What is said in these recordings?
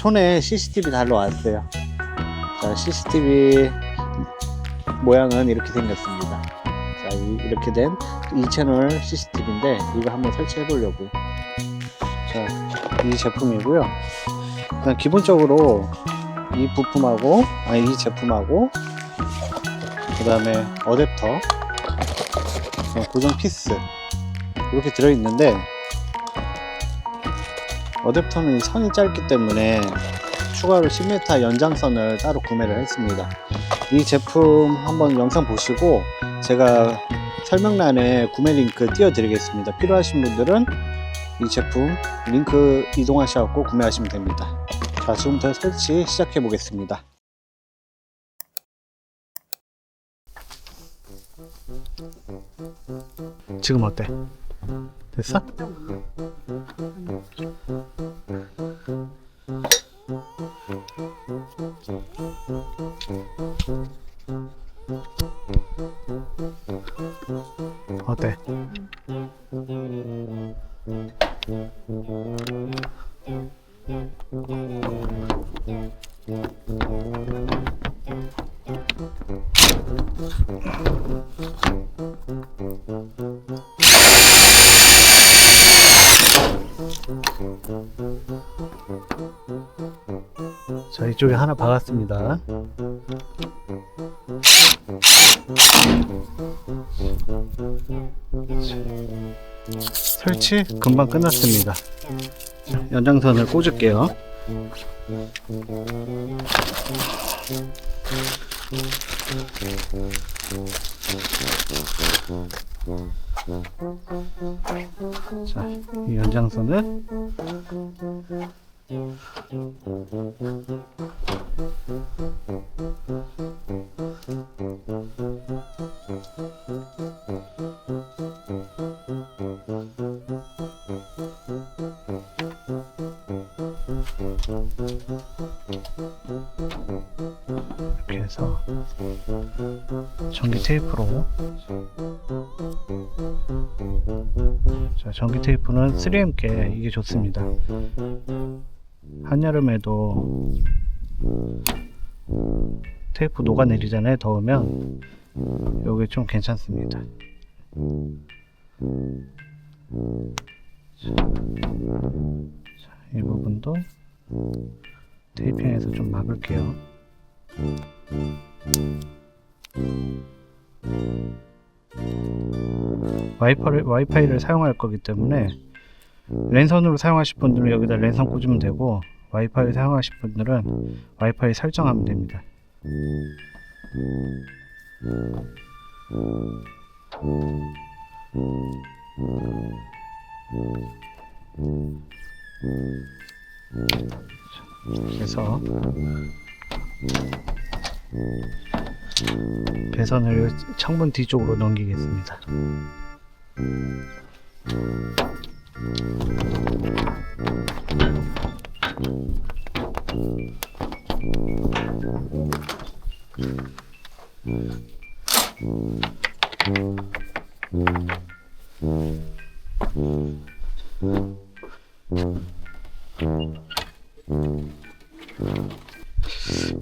손에 CCTV 달러 왔어요. 자, CCTV 모양은 이렇게 생겼습니다. 자, 이렇게 된 2채널 CCTV인데 이거 한번 설치해 보려고요. 자, 이 제품이고요. 일단 기본적으로 이 부품하고 이 제품하고 그 다음에 어댑터, 고정 피스 이렇게 들어있는데, 어댑터는 선이 짧기 때문에 추가로 10m 연장선을 따로 구매를 했습니다. 이 제품 한번 영상 보시고 제가 설명란에 구매 링크 띄워 드리겠습니다. 필요하신 분들은 이 제품 링크 이동하셔서 구매하시면 됩니다. 자, 지금부터 설치 시작해 보겠습니다. 지금 어때? 됐어? 어때? 자, 이쪽에 하나 박았습니다. 설치 금방 끝났습니다. 자, 연장선을 꽂을게요. 자, 이 연장선을 이렇게 해서 전기 테이프로, 자, 전기 테이프는 3M께 이게 좋습니다. 한여름에도 테이프 녹아내리잖아요. 더우면 여기 좀 괜찮습니다. 자, 이 부분도 테이핑해서 좀 막을게요. 와이파이를 사용할 거기 때문에 랜선으로 사용하실 분들은 여기다 랜선 꽂으면 되고, 와이파이 사용하실 분들은 와이파이 설정하면 됩니다. 그래서 배선을 창문 뒤쪽으로 넘기겠습니다.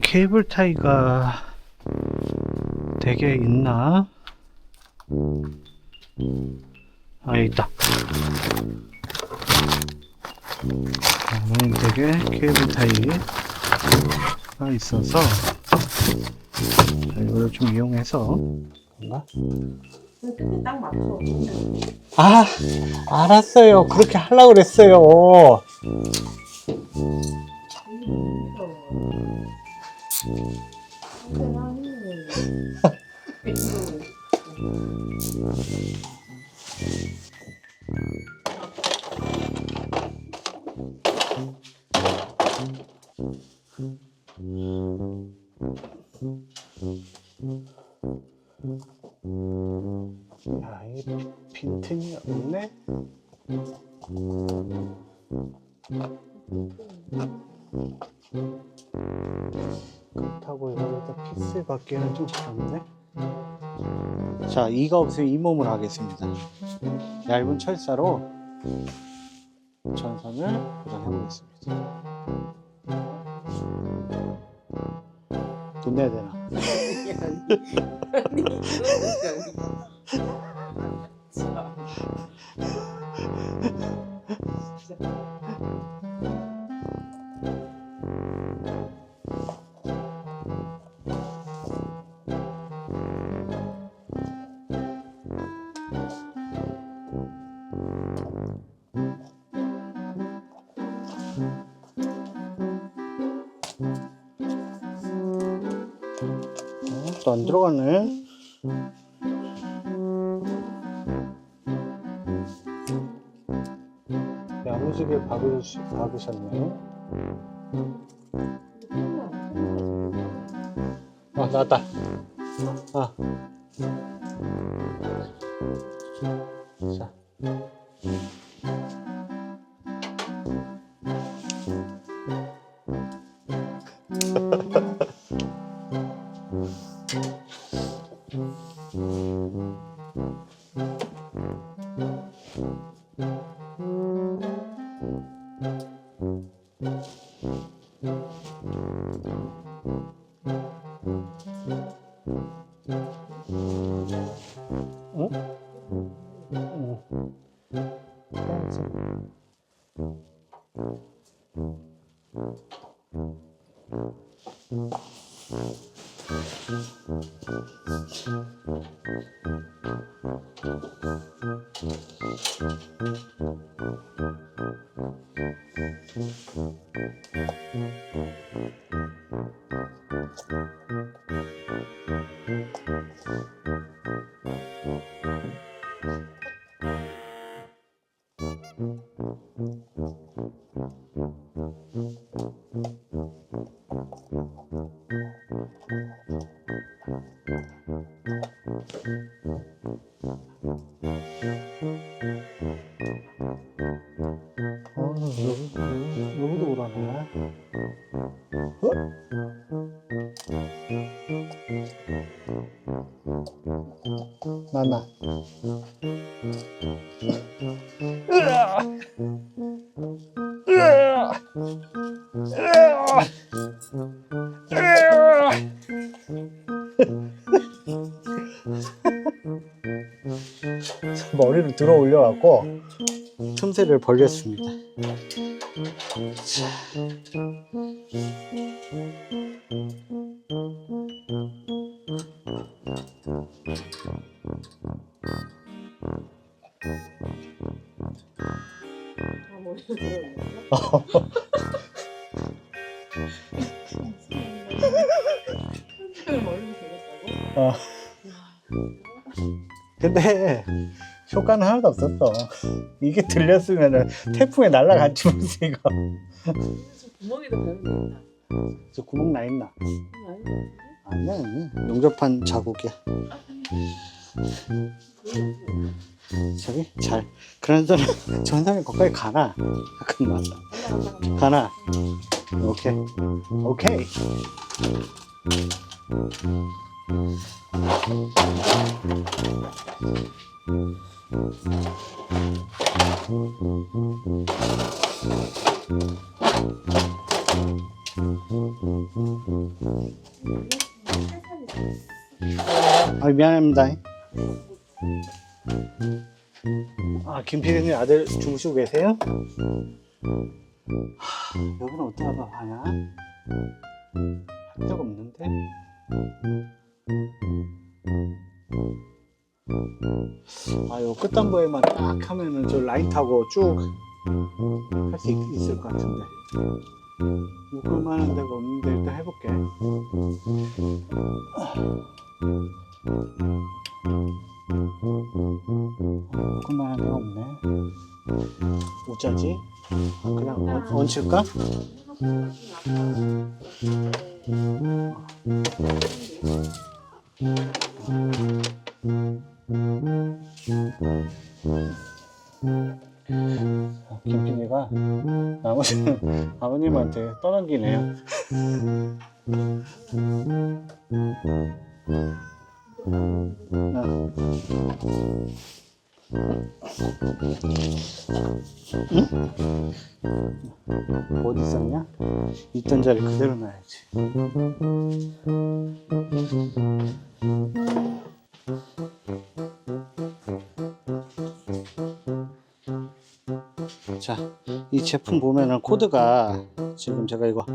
케이블 타이가 되게 있나? 있다. 되게 케이블 타이가 있어서 이걸 좀 이용해서 뭔가? 딱 맞춰. 알았어요. 그렇게 하려고 그랬어요. 야, 이 빈틈이 없네. 그렇다고 이거에다 피스 받기는 좀 그렇네. 자, 이가 없으면 이 몸을 하겠습니다. 얇은 철사로 전선을 고정해 보겠습니다. 돈 내야 되나? 아니 그런 게 아니고. 참. 진짜. 또 안 들어가네. 야무지게 박으셨네. 아, 나왔다. 아. 자. 어? 여기도 오라네. 나나. 머리를 들어 올려갖고 틈새를 벌렸습니다. 자. 아, 머리를 들어올렸어? 머리를 들었다고? 어. 근데 효과는 하나도 없었어. 이게 들렸으면은 태풍에 날아갔지 무슨 이거. 저 구멍에도 배면 되겠다. 저 구멍 나 있나? 아니, 아니야. 용접한 자국이야. 저기 잘. 그러더니 전선이 거기까지 가나? 잠깐만. 가나? 오케이. 오케이. 아, 미안합니다. 아, 김 PD님 아들 주무시고 계세요? 여기는 어떻게 하면 하냐? 한 적 없는데? 아, 요 끝단부에만 딱 하면은 저 라인 타고 쭉 할 수 있을 것 같은데. 묶을 만한 데가 없는데 일단 해볼게. 묶을 만한 데가 없네. 어쩌지? 그냥 얹힐까? 김PD가 나머지는 아버님한테 떠넘기네요. 어디 있었냐? 있던 자리 그대로 놔야지. 자, 이 제품 보면은 코드가 지금 제가 이거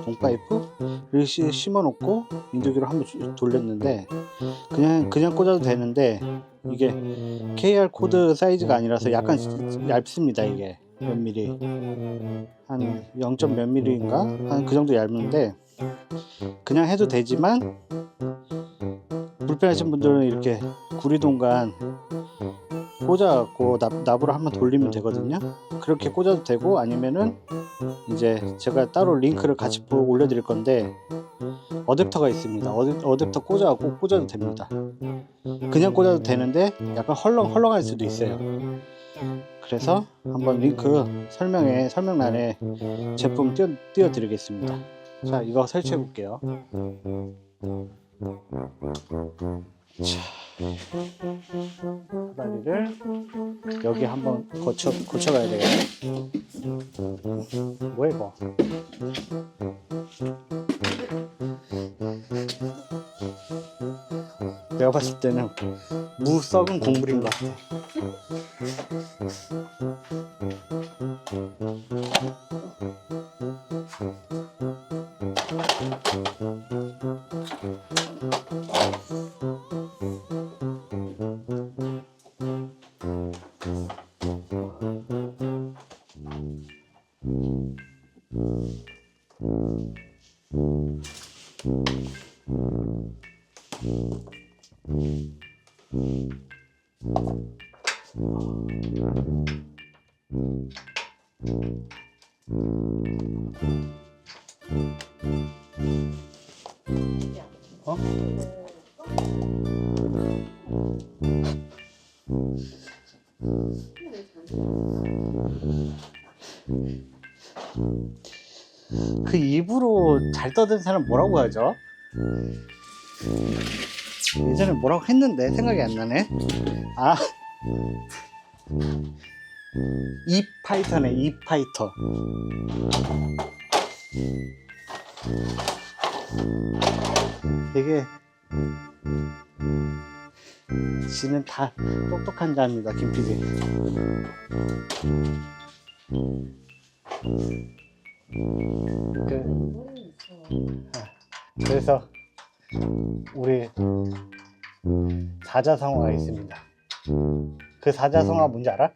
동파이프를 심어 놓고 인두기로 한번 돌렸는데 그냥 꽂아도 되는데 이게 KR 코드 사이즈가 아니라서 약간 얇습니다. 이게 몇 미리 한 0. 몇 미리인가 한 그 정도 얇은데 그냥 해도 되지만 불편하신 분들은 이렇게 구리동간 꽂아갖고 납으로 한번 돌리면 되거든요. 그렇게 꽂아도 되고 아니면은 이제 제가 따로 링크를 같이 올려드릴 건데 어댑터가 있습니다. 어댑터 꽂아갖고 꽂아도 됩니다. 그냥 꽂아도 되는데 약간 헐렁헐렁할 수도 있어요. 그래서 한번 링크 설명란에 제품 띄워드리겠습니다. 자, 이거 설치해 볼게요. 자, 다리를 여기 한번 고쳐가야 되겠네. 뭐야 이거? 내가 봤을 때는 무 썩은 국물인 것 같아. 어? 그 입으로 잘 떠든 사람 뭐라고 하죠? 예전에 뭐라고 했는데 생각이 안 나네. 아, 입파이터네. 입파이터. 되게 지는 다 똑똑한 자입니다, 김 PD. 그래서 우리 사자성어가 있습니다. 그 사자성어가 뭔지 알아?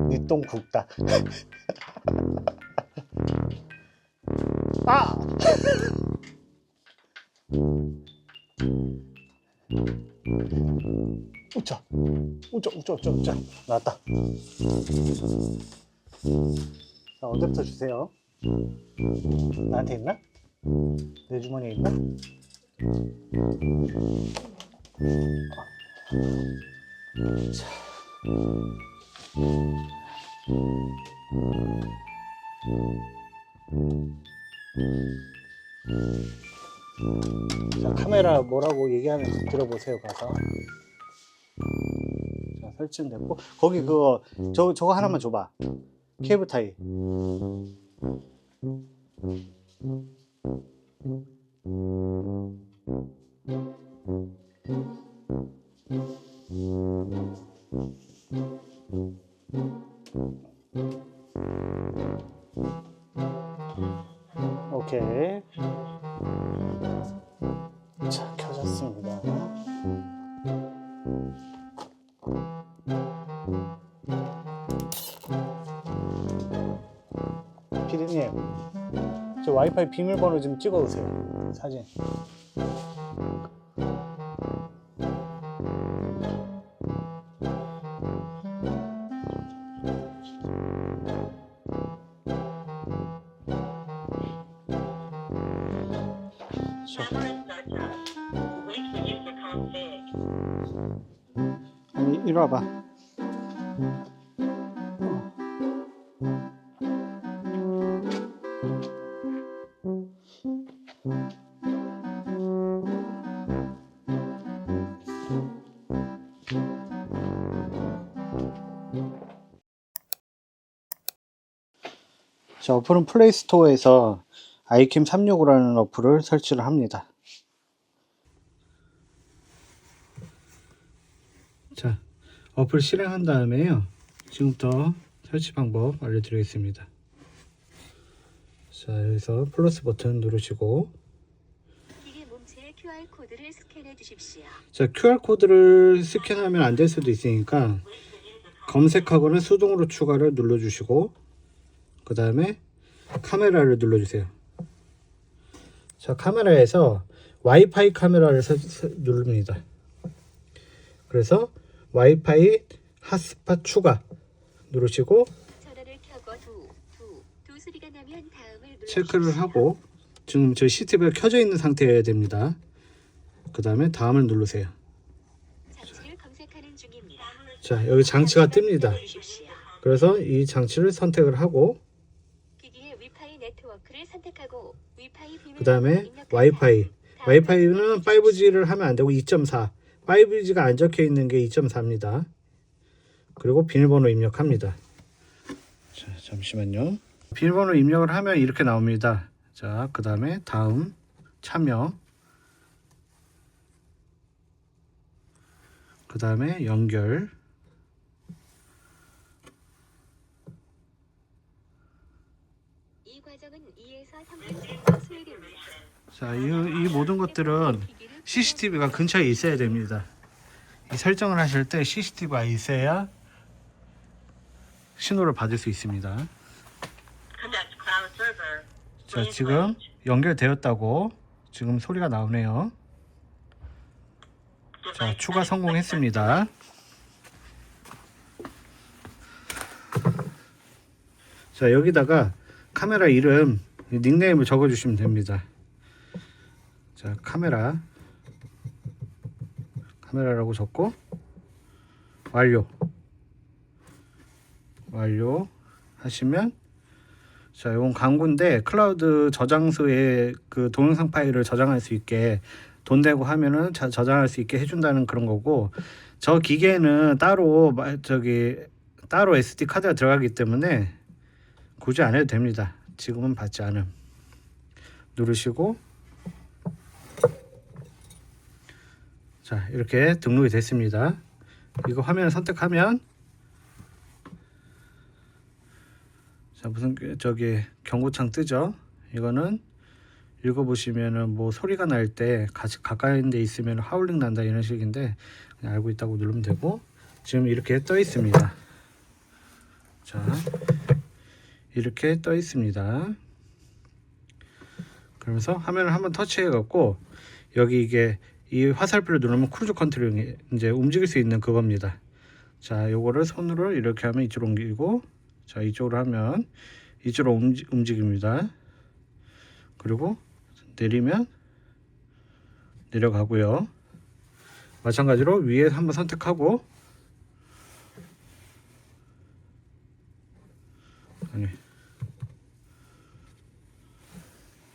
니 똥 굵다. 아! 우짜 우짜 나왔다. 자, 어댑터 주세요. 나한테 있나? 내 주머니에 있나? 자. 자, 카메라 뭐라고 얘기하는지 들어보세요. 가서. 자, 설치는 됐고 거기 그거 저거 하나만 줘봐. 케이블 타이. 오케이. 자, 켜졌습니다. 피디님, 저 와이파이 비밀번호 좀 찍어오세요. 사진. 아니, 이리 와봐. 자, 어플은 플레이스토어에서 아이캠 365라는 어플을 설치를 합니다. 자, 어플 실행한 다음에요. 지금부터 설치 방법 알려드리겠습니다. 자, 여기서 플러스 버튼 누르시고, 기계 몸체의 QR코드를 스캔해 주십시오. 자, QR코드를 스캔하면 안 될 수도 있으니까 검색하거나 수동으로 추가를 눌러주시고, 그 다음에 카메라를 눌러주세요. 자, 카메라에서 와이파이 카메라를 누릅니다. 그래서 와이파이 핫스팟 추가 누르시고 전원을 켜고 두 소리가 나면 다음을 체크를 하고, 지금 저 CCTV가 켜져 있는 상태여야 됩니다. 그 다음에 다음을 누르세요. 장치를 검색하는 중입니다. 자, 여기 장치가 뜹니다. 눌러주십시오. 그래서 이 장치를 선택을 하고, 기기의 위파이 네트워크를 선택하고 위파이 비밀번호를 그 다음에 입력합니다. 와이파이. 다음을 와이파이는 눌러주십시오. 5G를 하면 안 되고 2.4. 5G가 안 적혀 있는 게 2.4입니다. 그리고 비밀번호 입력합니다. 자, 잠시만요. 비밀번호 입력을 하면 이렇게 나옵니다. 자, 그 다음에 다음 참여, 그 다음에 연결, 이 과정은 2에서 3분 정도 소요됩니다. 자, 이 모든 것들은 CCTV가 근처에 있어야 됩니다. 이 설정을 하실 때 CCTV가 있어야 신호를 받을 수 있습니다. 자, 지금 연결되었다고 지금 소리가 나오네요. 자, 추가 성공했습니다. 자, 여기다가 카메라 이름, 닉네임을 적어주시면 됩니다. 자, 카메라라고 적고 완료 하시면, 자, 이건 광고인데 클라우드 저장소에 그 동영상 파일을 저장할 수 있게 돈 내고 하면은 저장할 수 있게 해준다는 그런 거고, 저 기계는 따로 SD 카드가 들어가기 때문에 굳이 안 해도 됩니다. 지금은 받지 않음 누르시고, 자, 이렇게 등록이 됐습니다. 이거 화면을 선택하면, 자, 무슨 경고창 뜨죠? 이거는 읽어보시면은 뭐 소리가 날 때 가까이 데 있으면 하울링 난다 이런 식인데, 그냥 알고 있다고 누르면 되고, 지금 이렇게 떠 있습니다. 자, 이렇게 떠 있습니다. 그러면서 화면을 한번 터치해 갖고, 여기 이 화살표를 누르면 크루즈 컨트롤이 이제 움직일 수 있는 그겁니다. 자, 요거를 손으로 이렇게 하면 이쪽으로 옮기고, 자, 이쪽으로 하면 이쪽으로 움직입니다. 그리고 내리면 내려가고요. 마찬가지로 위에 한번 선택하고,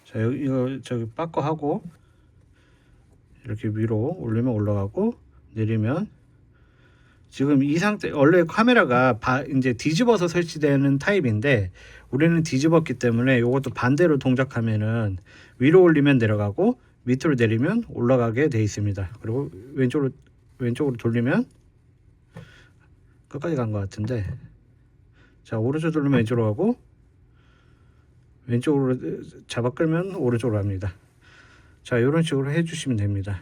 자, 이거 바꿔 하고, 이렇게 위로 올리면 올라가고, 내리면, 지금 이 상태, 원래 카메라가 이제 뒤집어서 설치되는 타입인데, 우리는 뒤집었기 때문에 이것도 반대로 동작하면은 위로 올리면 내려가고, 밑으로 내리면 올라가게 돼 있습니다. 그리고 왼쪽으로 돌리면 끝까지 간 것 같은데, 자, 오른쪽 돌리면 왼쪽으로 가고, 왼쪽으로 잡아 끌면 오른쪽으로 갑니다. 자, 이런 식으로 해주시면 됩니다.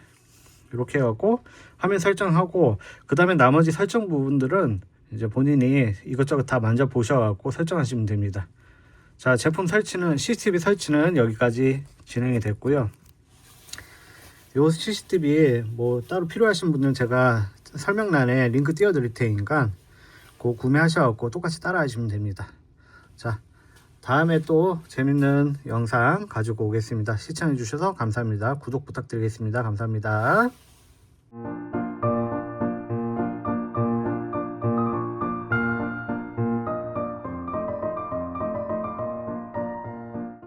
이렇게 해갖고 화면 설정하고, 그 다음에 나머지 설정 부분들은 이제 본인이 이것저것 다 만져 보셔갖고 설정하시면 됩니다. 자, 제품 설치는, CCTV 설치는 여기까지 진행이 됐고요. 요 CCTV 뭐 따로 필요하신 분들은 제가 설명란에 링크 띄워 드릴 테니까 그거 구매하셔갖고 똑같이 따라 하시면 됩니다. 자, 다음에 또 재밌는 영상 가지고 오겠습니다. 시청해 주셔서 감사합니다. 구독 부탁드리겠습니다. 감사합니다.